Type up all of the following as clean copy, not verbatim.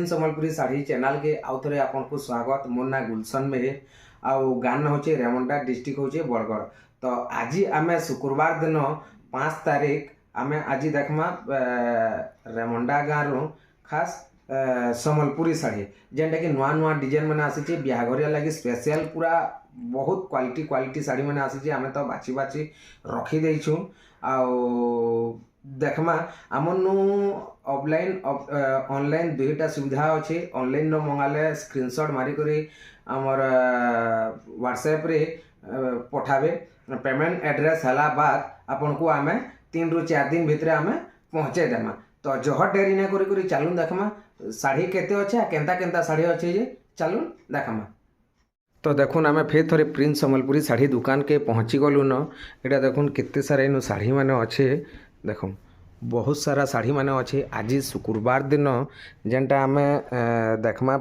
Sambalpuri sari channel के आउ थे आपको स्वागत। मो ना गुलशन मेहर आउ गाँ हूँ रेमुंडा डिस्ट्रिक्ट हूँ बरगढ़। तो आज आम शुक्रवार दिन 5 तारीख आम आज देखमा रेमुंडा गाँव खास सम्बलपुरी शाढ़ी जेनटा कि नुआ नुआ डिजाइन मैंने आसी बिहाघरिया लगी स्पेशल पूरा बहुत क्वालिटी शाढ़ी मैंने आसी आम तो बाछी बाछी रखी देछू आउ देखमा आमनु ऑफलाइन ऑनलाइन दुईटा सुविधा अच्छे। ऑनलाइन मंगाले स्क्रीनशॉट मारिकरी आमर व्हाट्सएप रे पठाबे पेमेंट एड्रेस हला बाद आपन को आमे 3 ରୁ 4 दिन भितर आमे पहुँचे देमा। तो जह डेरी ना करी चालू देखमा शाढ़ी केते अच्छे केंता केंता शाढ़ी अच्छे जे चालू देखमा। तो देखुन आम फिर थे प्रिंस सम्बलपुरी शाढ़ी दुकान के पहुँची गलु न। यहाँ देखुन केते सारा इन शाढ़ी मैंने अच्छे देख बहुत सारा शाढ़ी मैंने अच्छे। आज शुक्रवार दिन जेनटा आम देखमा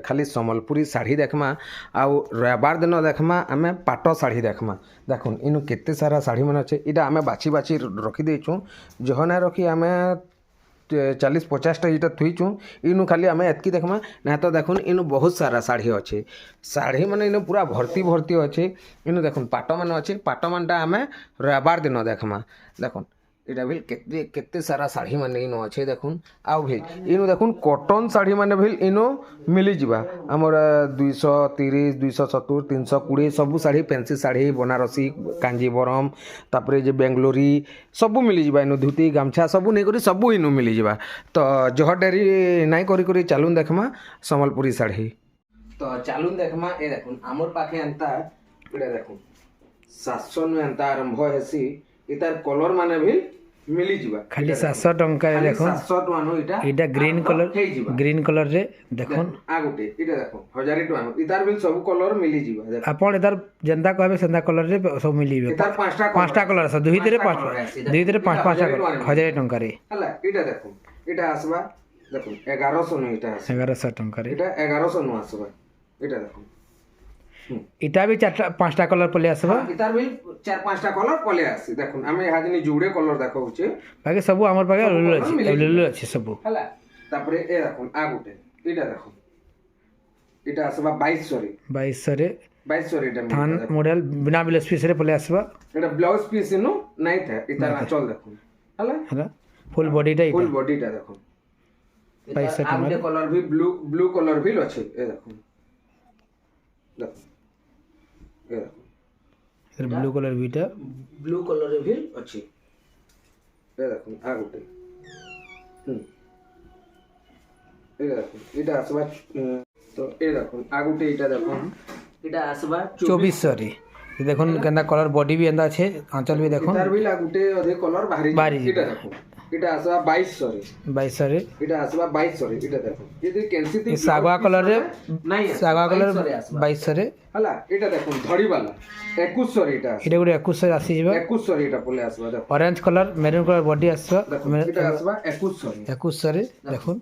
खाली सम्बलपुरी शाढ़ी देखमा आउ रविवार दिन देखमा आम पाट शाढ़ी देखमा। देखुन इन केते सारा शाढ़ी मैंने अच्छे। इटा आम बाछी बाछी रखी देचु जहना रखी आम 40-50टा इटा थुईचु इनु खाली आम एतकी देखमा ना। तो देखुन इनु बहुत सारा शाढ़ी अच्छे। शाढ़ी मैंने इन पूरा भर्ती अच्छे। इनु देखुन पाट मान अच्छे। पाट मानटा आम रविवार दिन देखमा। देखुन इटा भी केते सारा शाढ़ी माने इनो अच्छे। देखुन आउ भी इनु देखुन कॉटन शाढ़ी माने भी इनो मिली जिबा हमर 230 270 320 सब शाढ़ी फैंसी शाढ़ी बनारसी कांजीवरम तापरे जे बेंगलोरी सब मिली जिबा। इनो धोती गामछा सब नहीं करी सब इनो मिली जिबा। तो जह डेरी नाई करी चालू देखमा सम्बलपुरी शाढ़ी। तो चालू देखमा ए देखुन हमर पाखे एंता इडा देखुन 700 नु एंता आरंभ हेसी। इतार कलर माने भी मिली जिबा खाली 700 टंका रे। देखो 700 टका नु इटा ग्रीन कलर रे देखोन आ गुटे इटा देखो 1000 टका इतार भी सब कलर मिली जिबा। देखो आपण इतार जेंदा कहबे सेंदा कलर रे सब मिली जिबा। इतार पांचटा कलर से दुई तेरे पांच कलर 1000 टंका रे हला। इटा देखो इटा आसबा देखो 1100 नु इटा 1100 टंका रे। इटा 1100 नु आसबा। इटा देखो इटा भी 4-5टा कलर पले आसबा। इतार भी 4-5टा कलर पले आसी। देखुन हमें हाजनी जुड़े कलर देखौ छे बाकी सब हमर पागे लुलु अछि सब हला। तापरे ए देखुन आ गुटे इटा देखो इटा आसबा 2200 रे इटा थान मॉडल बिना ब्लाउज पीस रे पले आसबा। इटा ब्लाउज पीस नु नाही था इता चल देखुन हला फुल बॉडीटा देखो 2200 टका कलर भी ब्लू कलर भी अछि। ए देखुन ब्लू कलर भी अच्छी। ये देखो आ गुटे ये देखो इटा आसबा। तो ये देखो आ गुटे इटा देखो इटा आसबा 2400 रे। देखो केंदा कलर बॉडी भी एंदा छे आंचल भी देखो इधर भी गुटे अधिक कलर बाहरी। इटा देखो इटा आसबा 2200 रे इटा आसबा 2200 रे। इटा देखो यदि कैंसी थी सागवा कलर रे नहीं सागवा कलर 2200 रे हला। इटा देखो धड़ी वाला 2100 रे। इटा गुटे 2100 आसी जिबा 2100 रे। इटा पले आसबा देखो orange colour maroon colour body आसबा। इटा आसबा 2100 रे देखो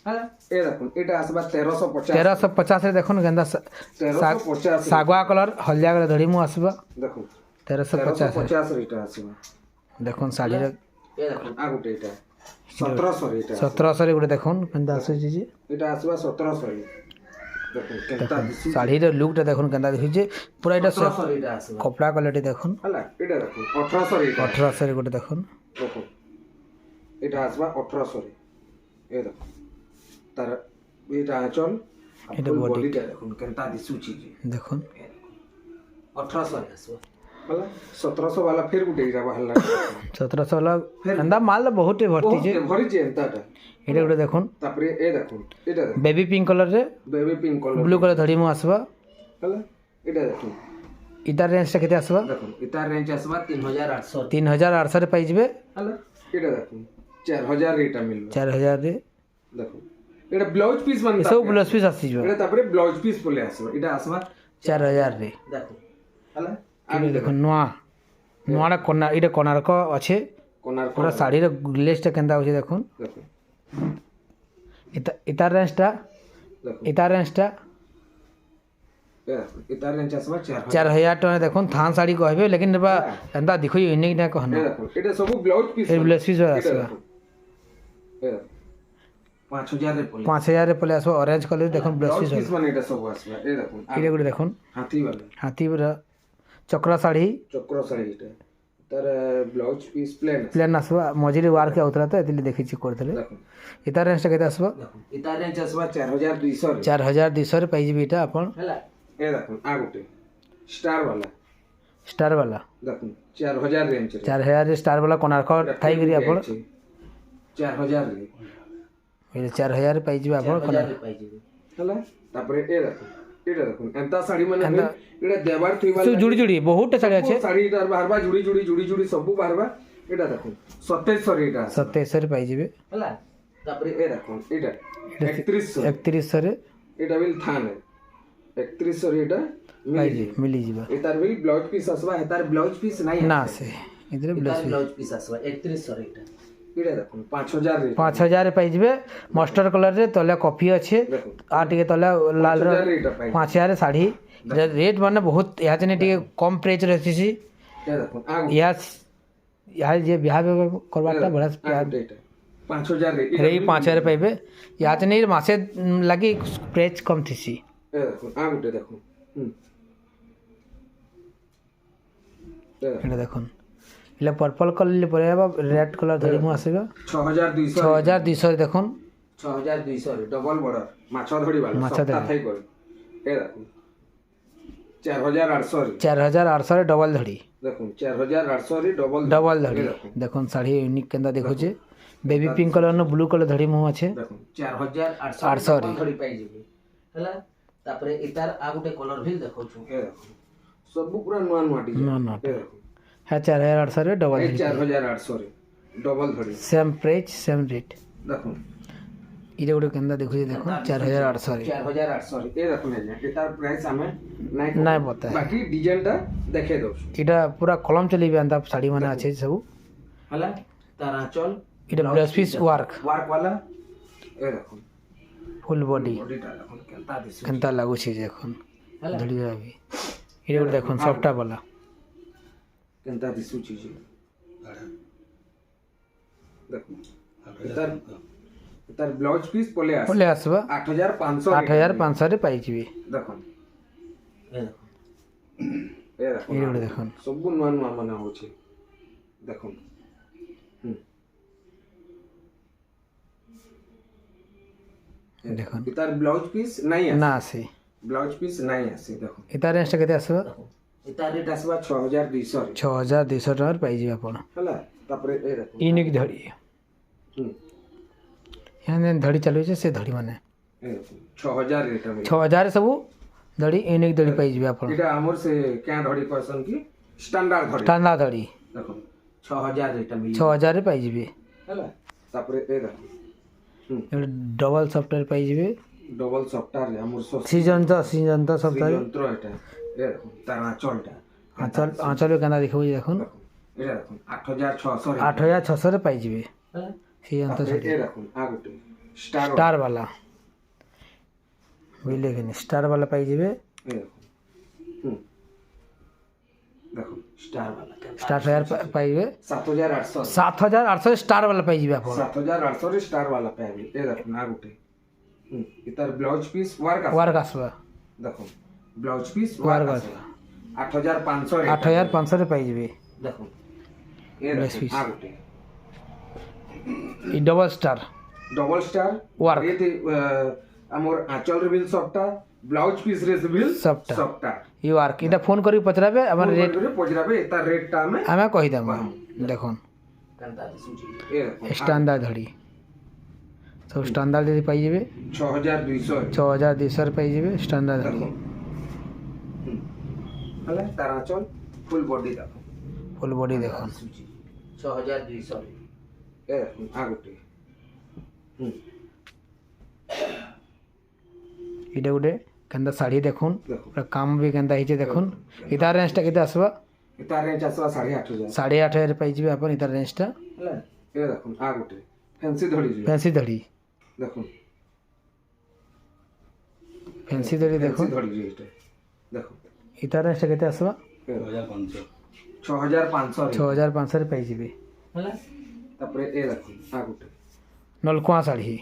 हला। ए देखो इटा आसबा 1350 रे। देखो गेंदा 1350 सागवा कलर हलदिया कलर धड़ी मु आसबा। देखो 1350 रे इटा आसबा। देखो साड़ी रे ये देखो आ गुटे इटा 1700 रे। इटा 1700 रे गुटे देखो केंदा आसे जे इटा आसबा 1700 रे। देखो केंता साड़ी रे लुक टा देखो केंदा दिखि जे पूरा इटा 1700 रे। इटा आसबा कपड़ा क्वालिटी देखो हला। इटा देखो 1800 रे 1800 रे गुटे देखो देखो इटा आसबा 1800 रे। ए देखो तार इटा आंचल इटा बॉडी टा देखो केंता दिसुची देखो 1800 रे आसबा हला। 1700 वाला फिर गुटे इरा हल्ला 1700 वाला अंदा माल बहुत भर्ती जे भरी जे एंताटा इटा गुटे देखो। तापरे ए देखो इटा baby pink colour blue colour धड़ी मु आसबा हला। इटा देखो इटा रेंज से केते आसबा। देखो इटा रेंज आसबा 3800 रे पाई जिबे हला। इटा देखो 4000 रे इटा मिलबा 4000 रे। देखो इटा ब्लाउज पीस मन सब ब्लाउज पीस आसी जिबा। इटा तापरे ब्लाउज पीस पले आसबा। इटा आसबा 4000 रे देखो हला। आगे देखो नुआ कोना इटा कोणार्क अच्छे पूरा साड़ी रे ग्लेस केंदा होचे देखो इता रेंज टा आसबा 4000 टका। देखो थान साड़ी कहबे लेकिन एंदा दिखो यूनिक ना कहना। देखो इटा सब ब्लाउज पीस आसबा 5000 रे पले 5000 रे पले आसबो ऑरेंज कलर देखो ब्लाउज ब्लाउज पीस पीस माने एटा सब आसबा ए देखो इरे गुटे देखो हाथी वाला हाथी रा चक्र साड़ी चक्र साड़ी एटा तार ब्लाउज पीस प्लेन प्लेन आसबो मझिरे वर्क आउतरा तो एतिले देखि छी करथले देखो इता रेंज केते आसबो देखो इता रेंज आसबा 4200 रे 4200 रे पाइबी इटा अपन हला ए देखो आ गुटे स्टार वाला देखो 4000 रेंज रे 4000 रे स्टार वाला कोणार्क थाई करी अपन 4000 रे ये 4000 रे पाइबी अपन कोणार्क हला तापरे ए देखो एटा देखो एंता साड़ी माने एटा देवार थी वाला जुड़ी जुड़ी बहुत साड़ी আছে साड़ी तार बाहरबा जुड़ी सब बाहरबा एटा देखो 2700 रे एटा 2700 रे पाइबे हला तापरे ए देखो एटा 3100 रे एटा बिल थान 3100 रे एटा मिली जीवा एतार बिल ब्लाउज पीस आसबा एतार ब्लाउज पीस नाही ना से इधर ब्लाउज पीस आसबा 3100 रे एटा एटा देखो 5000 रे 5000 रे पाइबे मस्टर्ड कलर रे तले कॉफी अच्छे आ टिके तले लाल 5000 रे साड़ी रेट माने बहुत या जने टिके कम प्राइस रहती सी देखो या जे बियाह करबाटा बड़ा 5000 रे रे 5000 पाइबे या जने मासे लागी प्राइस कम थीसी ए देखो आ गुटे देखो एटा देखो इले पर्पल कलर परे रेड कलर धरि मु आसीबा 6200 रे देखो 6200 रे डबल बॉर्डर माछा धड़ी वाला सब थाई कर ए देखो 4800 रे 4800 रे डबल धड़ी देखो 4800 रे डबल धड़ी देखो साड़ी यूनिक केंदा देखो छे बेबी पिंक कलर न ब्लू कलर धड़ी मु আছে देखो 4800 रे धड़ी पाई जेबे हला तापरे इतार आ गुटे कलर भी देखो छु ए देखो सब पूरा नुआ नुआ डिजाइन ए देखो है 4800 रे डबल 4800 रे डबल धड़ी सेम प्राइस सेम रेट देखो इरे गुटे केंदा देखो देखो 4800 रे 4800 रे ए देखो ने एतार प्राइस हमें नहीं पता बाकी डिजाइन टा देखे दो इटा पूरा कलम चली बेंदा साड़ी माने আছে सब हला तारा चल इटा ब्लाउज पीस वर्क वाला ए देखो फुल बॉडी बॉडीटा देखो केंता लागू छी देखो धड़ी जाबी इरे गुटे देखो सॉफ्टा वाला केंता दिसु छी देखो तार ब्लाउज पीस पले आसबा 8500 रे पाई जीबी देखो ए देखो ये देखो सब नुआ नुआ माने होछि देखो देखो तार ब्लाउज पीस नहीं ना आसे ब्लाउज पीस नहीं आसे देखो इता रेंज केते आसबा इता रेट आसबा 6200 रे 6200 टका पाई जीबा आपण हला तापरे ए देखो यूनिक धड़ी यहाँ धड़ी चलू छे से धड़ी माने 6000 रेट में 6000 सब धड़ी यूनिक धड़ी पाई जीबा आपण इटा हमर से क्या धड़ी पर्सन की स्टैंडर्ड धड़ी देखो 6000 रेट में 6000 रे पाई जीबे हला तापरे ए देखो डबल सॉफ्टवेयर पाई जीबे डबल सॉफ्टवेयर रे हमर सीजन तो सॉफ्टवेयर यंत्र एटा ए देखो तारा चलटा आंचल केना देखबो देखो ए देखो 8600 रे 8600 रे पाई जीबे सीजन तो ए देखो आ गुटे स्टार वाला बुझले कि स्टार वाला पाई जीबे ए देखो देखो स्टार वाला स्टार पाइबे 7800 स्टार वाला पाई जीबे आपण 7800 रे स्टार वाला पाइबे ए देखो ना गुटे इतार ब्लाउज पीस वर्क आसबा देखो ब्लाउज पीस वर्क आसबा 8500 रे पाई जीबे देखो ए देखो आ गुटे ई डबल स्टार वर्क ये हमर आंचल रे बिल सबटा ब्लाउज पीस रे बिल सबटा ई वर्क इटा फोन करी पचराबे हमर रेट पचराबे एता रेट टा में हमें कहि देम देखो कंता दिसुची ए स्टैंडर्ड धड़ी सब स्टैंडर्ड रे पाई जेबे 6200 रे पाई जेबे स्टैंडर्ड धड़ी हला तारा चल फुल बॉडी देखो 6200 ए आ गुटे इटा गुटे केंदा साड़ी देखुन पूरा काम भी केंदा हिचे देखुन इता रेंज टा केते आसबा इता रेंज आसबा 8500 8500 रे पाई जीबे अपन इता रेंज टा हला ए देखुन आ गुटे फैंसी धड़ी देखो फैंसी धड़ी देखो इता रेंज टा केते आसबा 6500 रे पाई जीबे हला तापरे ए देखो आ गुटे नलकुआ साड़ी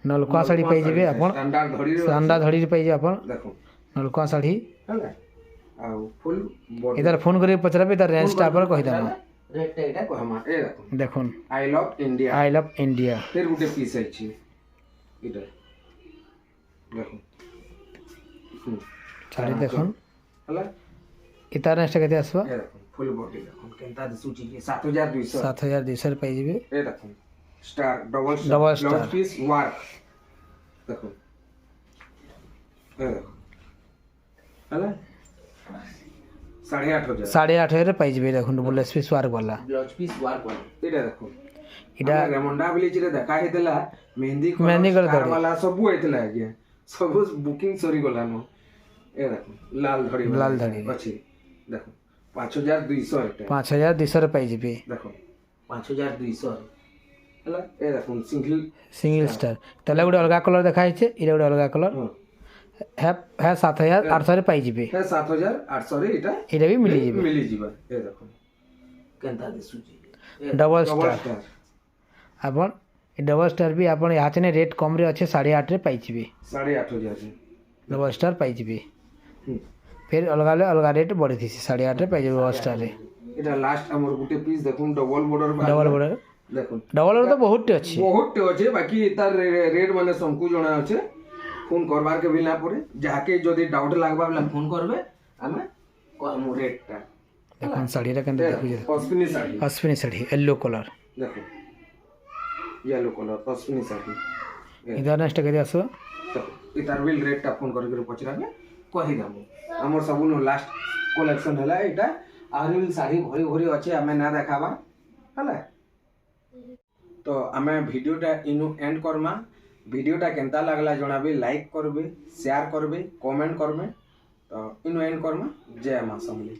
ନଲକା ଶାଢ଼ୀ ପାଇଯିବେ ଆପଣ ଷ୍ଟାଣ୍ଡାର୍ଡ ଧଡ଼ି ସାଣ୍ଡା ଧଡ଼ିରେ ପାଇଯିବେ ଆପଣ ଦେଖ ନଲକା ଶାଢ଼ୀ ହେଲା ଆଉ ଫୁଲ୍ ବଡ ଏଟାର ଫୋନ୍ କରିକି ପଚାରିବେ ତାର ରେଞ୍ଜଟା ଆପଣ କହିଦେମା ରେଟ୍ ଏଇଟା କହିମା ଏ ଦେଖ ଦେଖୁନ୍ I love India I love India ଫେର ଗୋଟେ ପିସ୍ ଅଛି ଏଇଟା ଦେଖ ଶାଢ଼ୀ ଦେଖୁନ୍ ହେଲା ଏ ତାର ରେଞ୍ଜଟା କେତେ ଆସିବ ଏ ଦେଖ ଫୁଲ୍ ବଡି ଦେଖ କେନ୍ତା ଦିଶୁଛି କି 7200 7200 ପାଇଯିବେ ଏ ଦେଖ star double Double star star. Piece work ଦେଖ ଏ ଦେଖ ହେଲା 8,500 8,500 ପାଇଯିବେ ଦେଖୁନ୍ ବୁଲେଟ୍ ପିସ୍ ୱାର୍କ ବାଲା ବ୍ଲାଉଜ ପିସ୍ ୱାର୍କ वाला ଏଇଟା ଦେଖ ଏଇଟା ରେମଣ୍ଡା ଭିଲେଜ ରେ ଦେଖା ହେଇଥିଲା ମେହେନ୍ଦି ମେହେନ୍ଦି କଲର colour ବାଲା ସବୁ ହେଇଥିଲା ଆଜ୍ଞା ସବୁ ବୁକିଂ ସରି ଗଲାନ ଏ ଦେଖ ଲାଲ ଧଡ଼ି ଲାଲ ଧଡ଼ି। ଅଛି ଦେଖ 5,200 ଏଟା 5,200 ପାଇଯିବେ ଦେଖ 5,200 ହେଲା ଏ ଦେଖ ସିଙ୍ଗଲ ସିଙ୍ଗଲ ଷ୍ଟାର ତାହେଲେ ଗୋଟେ ଅଲଗା କଲର ଦେଖା ହେଇছে ଏଇଟା ଗୋଟେ ଅଲଗା କଲର ହେ 7,800 ପାଇଯିବେ 7,800 ରେ ଏଟା ଏଇଟା ବି ମିଳିଯିବେ ମିଳିଯିବ ଏ ଦେଖ କେନ୍ତା ଦିଶୁଛି ଡବଲ ଡବଲ ଷ୍ଟାର ଷ୍ଟାର ଆପଣ ଏ ଡବଲ ଷ୍ଟାର ବି ଆପଣ ଏହାଚନେ ରେଟ୍ କମ୍ରେ ଅଛେ 8,500 ପାଇଯିବେ 8,500 ଡବଲ ଷ୍ଟାର ପାଇଯିବେ ହୁଁ ଫେର ଅଲଗା ଅଲଗା ରେଟ୍ ବଢ଼ିଥିସି 8,500 ପାଇଯିବେ ଡବଲ ଷ୍ଟାରରେ এটা লাস্ট আমার গুটে পিস দেখুন ডবল বর্ডর ଡବଲ ବର୍ଡର দেখুন ଡବଲର ତ ବହୁତଟେ ଅଛି বহুতଟେ অছে বাকি তার রেট মানে সমকু জনা আছে ফোন করবার কে বিনা পড়ে যাকে যদি ডাউট লাগবা বলে ফোন করবে আমি কমু রেটটা দেখুন ଶାଢ଼ୀଟା କେମିତି ଦେଖୁଛେ পশমিনী শাড়ি ଅଶ୍ବିନୀ ଶାଢ଼ୀ ୟେଲୋ କଲର দেখো ইয়েলো কালার পশমিনী শাড়ি ଏଇଟା ନେକ୍ସଟ କେତେ ଆସିବ এটার বিল রেটটা ফোন করে পচরাবে কহি দেবো আমার সবু লাস্ট কলেকশন হলা এটা আহরি বিল শাড়ি ভরি ভরি অছে আমি না দেখাবা হলা তো আমি ভিডিওটা ইনু এন্ড করমা ভিডিওটা কেনতা লাগলা জনাবে লাইক করবে শেয়ার করবে কমেন্ট করবে তো ইনু এন্ড করমা জয় মা সমলি।